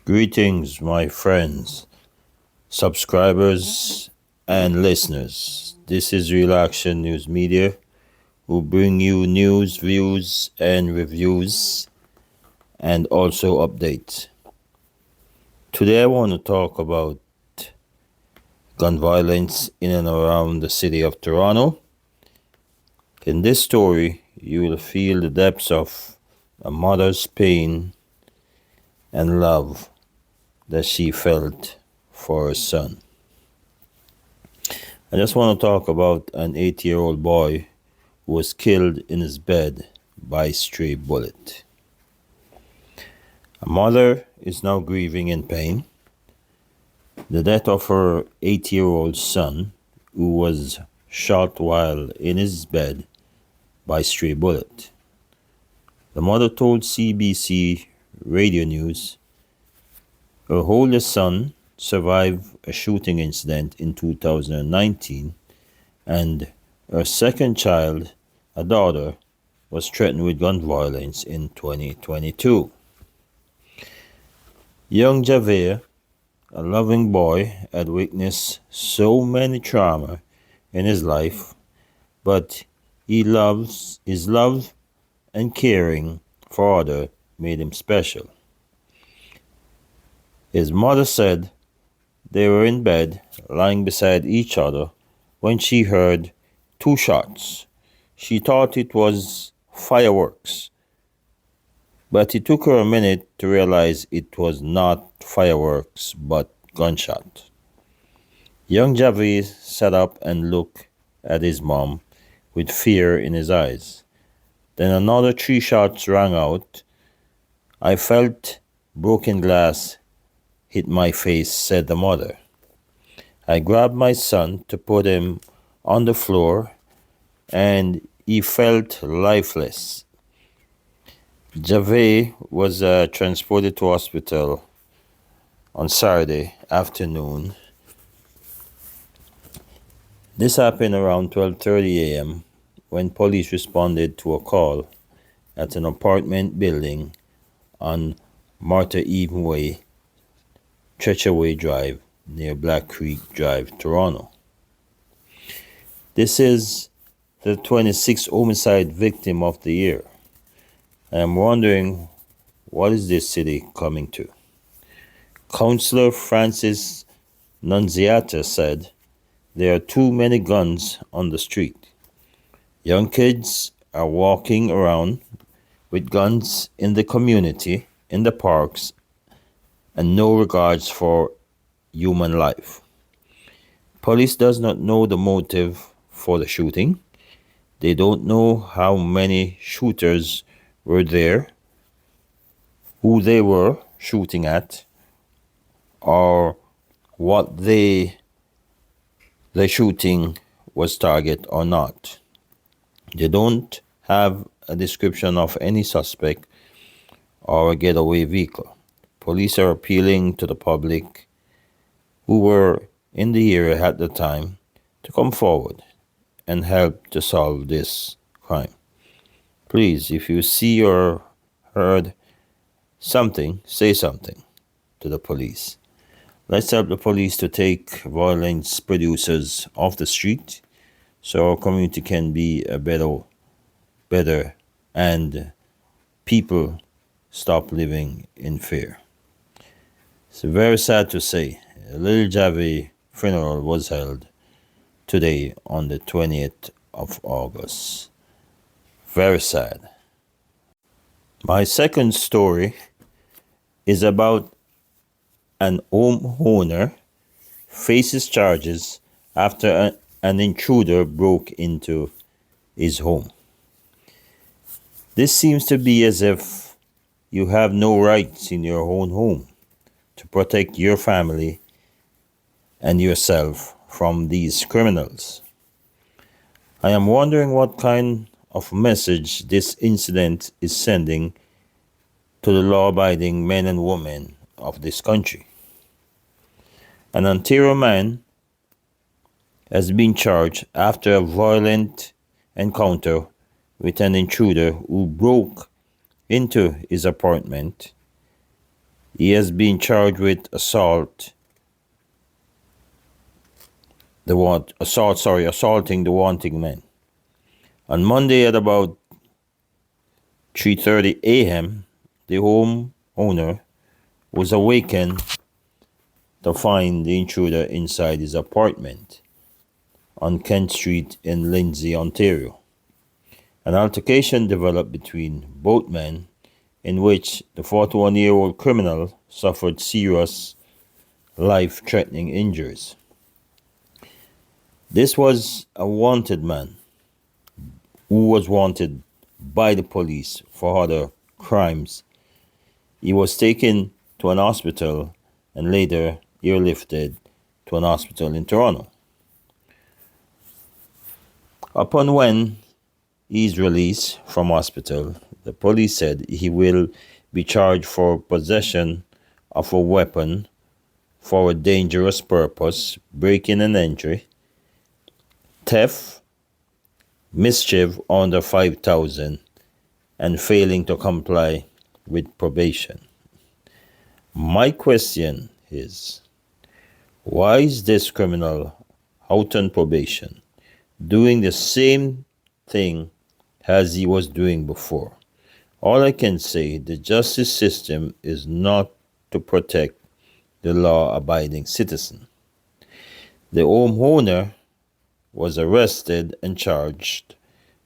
Greetings, my friends, subscribers, and listeners. This is Real Action News Media, who bring you news, views, and reviews, and also updates. Today, I want to talk about gun violence in and around the city of Toronto. In this story, you will feel the depths of a mother's pain and love that she felt for her son. I just want to talk about an 8-year-old boy who was killed in his bed by a stray bullet. A mother is now grieving in pain. The death of her 8-year-old son, who was shot while in his bed by a stray bullet. The mother told CBC Radio News her oldest son survived a shooting incident in 2019, and her second child, a daughter, was threatened with gun violence in 2022. Young Javier, a loving boy, had witnessed so many trauma in his life, but his love and caring for others made him special. His mother said they were in bed, lying beside each other, when she heard 2 shots. She thought it was fireworks, but it took her a minute to realize it was not fireworks but gunshot. Young Javi sat up and looked at his mom with fear in his eyes. Then another 3 shots rang out. I felt broken glass hit my face, said the mother. I grabbed my son to put him on the floor, and he felt lifeless. Javier was transported to hospital on Saturday afternoon. This happened around 12:30 a.m. when police responded to a call at an apartment building on Martha Eden Way, Churchaway Drive, near Black Creek Drive, Toronto. This is the 26th homicide victim of the year. I am wondering, what is this city coming to? Councillor Francis Nunziata said, there are too many guns on the street. Young kids are walking around with guns in the community, in the parks, and no regards for human life. Police does not know the motive for the shooting. They don't know how many shooters were there, who they were shooting at, or what the shooting was target or not. They don't have a description of any suspect or a getaway vehicle. Police are appealing to the public who were in the area at the time to come forward and help to solve this crime. Please, if you see or heard something, say something to the police. Let's help the police to take violence producers off the street so our community can be a better and people stop living in fear. It's very sad to say, little Javi funeral was held today on the 20th of August. Very sad. My second story is about an homeowner faces charges after an intruder broke into his home. This seems to be as if you have no rights in your own home to protect your family and yourself from these criminals. I am wondering what kind of message this incident is sending to the law-abiding men and women of this country. An Ontario man has been charged after a violent encounter with an intruder who broke into his apartment He has been charged with assaulting the wanting men. On Monday at about 3:30 a.m., the homeowner was awakened to find the intruder inside his apartment on Kent Street in Lindsay, Ontario. An altercation developed between both men in which the 41-year-old criminal suffered serious life-threatening injuries. This was a wanted man who was wanted by the police for other crimes. He was taken to an hospital and later airlifted to an hospital in Toronto. Upon when his release from hospital, the police said he will be charged for possession of a weapon for a dangerous purpose, breaking and entry, theft, mischief under 5,000, and failing to comply with probation. My question is, why is this criminal out on probation doing the same thing as he was doing before? All I can say, the justice system is not to protect the law-abiding citizen. The homeowner was arrested and charged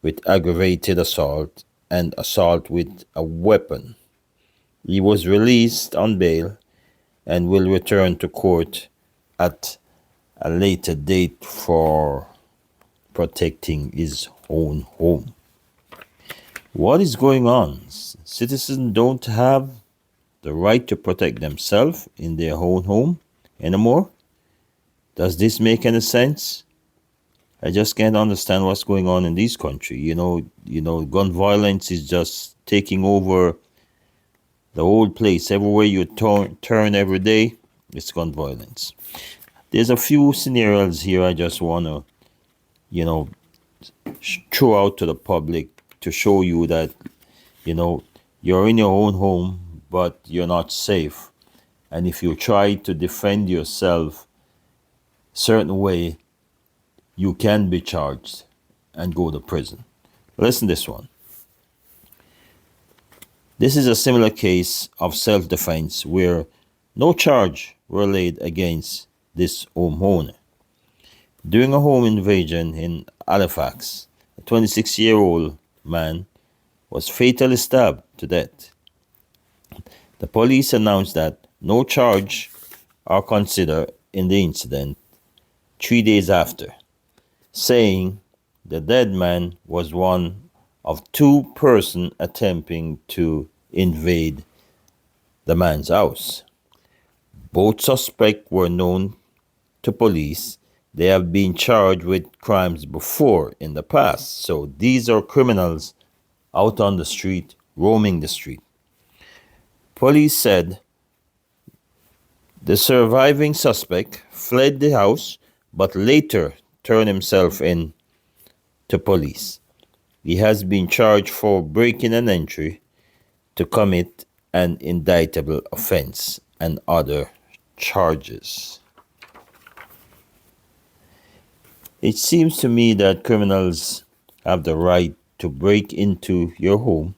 with aggravated assault and assault with a weapon. He was released on bail and will return to court at a later date for protecting his own home. What is going on? Citizens don't have the right to protect themselves in their own home anymore? Does this make any sense? I just can't understand what's going on in this country. You know, gun violence is just taking over the whole place. Everywhere you turn every day, it's gun violence. There's a few scenarios here I just want to, throw out to the public to show you that, you're in your own home, but you're not safe. And if you try to defend yourself certain way, you can be charged and go to prison. Listen to this one. This is a similar case of self-defense where no charge were laid against this homeowner. During a home invasion in Halifax, a 26-year-old man was fatally stabbed to death. The police announced that no charge are considered in the incident 3 days after, saying the dead man was one of two persons attempting to invade the man's house. Both suspects were known to police. They have been charged with crimes before in the past. So these are criminals out on the street, roaming the street. Police said the surviving suspect fled the house but later turned himself in to police. He has been charged for breaking and entry to commit an indictable offense and other charges. It seems to me that criminals have the right to break into your home,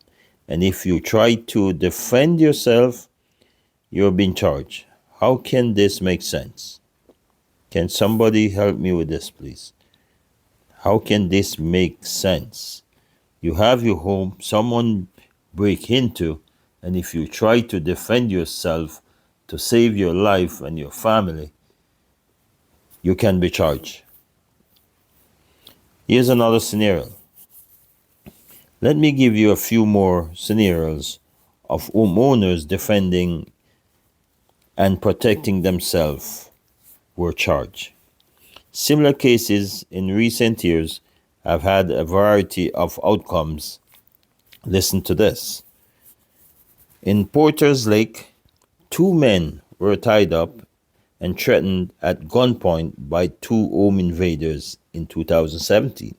and if you try to defend yourself, you're being charged. How can this make sense? Can somebody help me with this, please? How can this make sense? You have your home, someone break into, and if you try to defend yourself to save your life and your family, you can be charged. Here's another scenario. Let me give you a few more scenarios of homeowners defending and protecting themselves were charged. Similar cases in recent years have had a variety of outcomes. Listen to this. In Porters Lake, 2 men were tied up and threatened at gunpoint by 2 home invaders in 2017.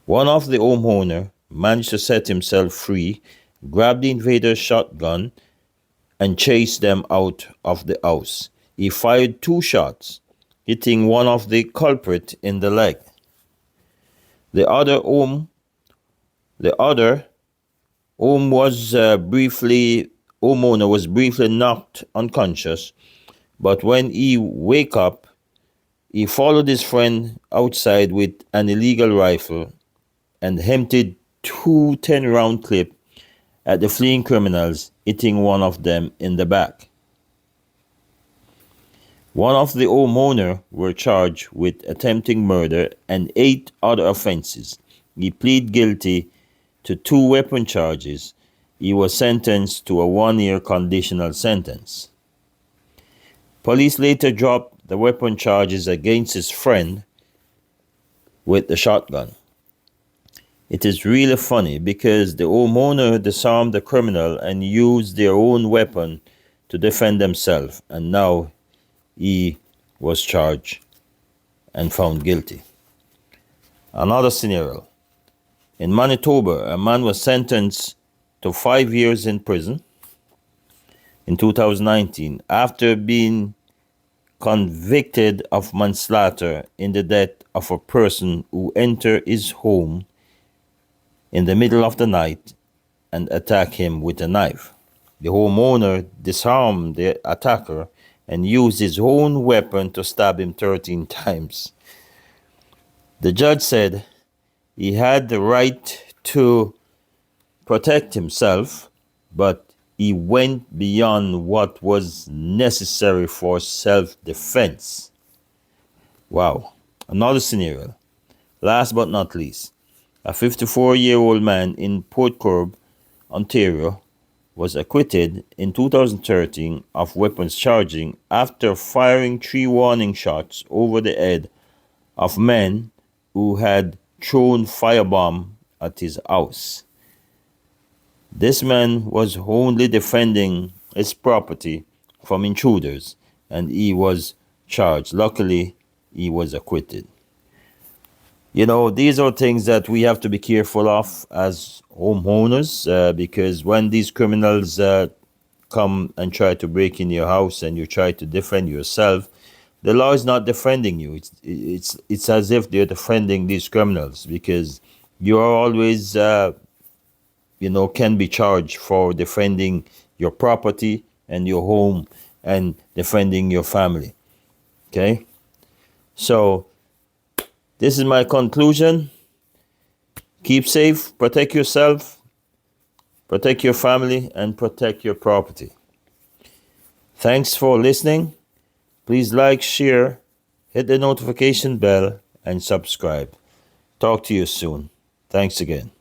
One of the homeowner managed to set himself free, grabbed the invader's shotgun, and chased them out of the house. He fired 2 shots, hitting one of the culprit in the leg. The other homeowner was briefly knocked unconscious, but when he wake up, he followed his friend outside with an illegal rifle and emptied 2 10-round clips at the fleeing criminals, hitting one of them in the back. One of the homeowners were charged with attempting murder and 8 other offenses. He pleaded guilty to 2 weapon charges. He was sentenced to a 1-year conditional sentence. Police later dropped the weapon charges against his friend with the shotgun. It is really funny because the homeowner disarmed the criminal and used their own weapon to defend themselves, and now he was charged and found guilty. Another scenario. In Manitoba, a man was sentenced to 5 years in prison in 2019 after being convicted of manslaughter in the death of a person who entered his home in the middle of the night and attacked him with a knife. The homeowner disarmed the attacker and used his own weapon to stab him 13 times. The judge said he had the right to protect himself, but he went beyond what was necessary for self-defense. Wow. Another scenario. Last but not least, a 54-year-old man in Port Corb, Ontario, was acquitted in 2013 of weapons charging after firing 3 warning shots over the head of men who had thrown firebomb at his house. This man was only defending his property from intruders, and he was charged. Luckily, he was acquitted. You know, these are things that we have to be careful of as homeowners, because when these criminals come and try to break in your house and you try to defend yourself, the law is not defending you. It's as if they're defending these criminals, because you are always can be charged for defending your property and your home and defending your family. Okay? So this is my conclusion. Keep safe, protect yourself, protect your family, and protect your property. Thanks for listening. Please like, share, hit the notification bell, and subscribe. Talk to you soon. Thanks again.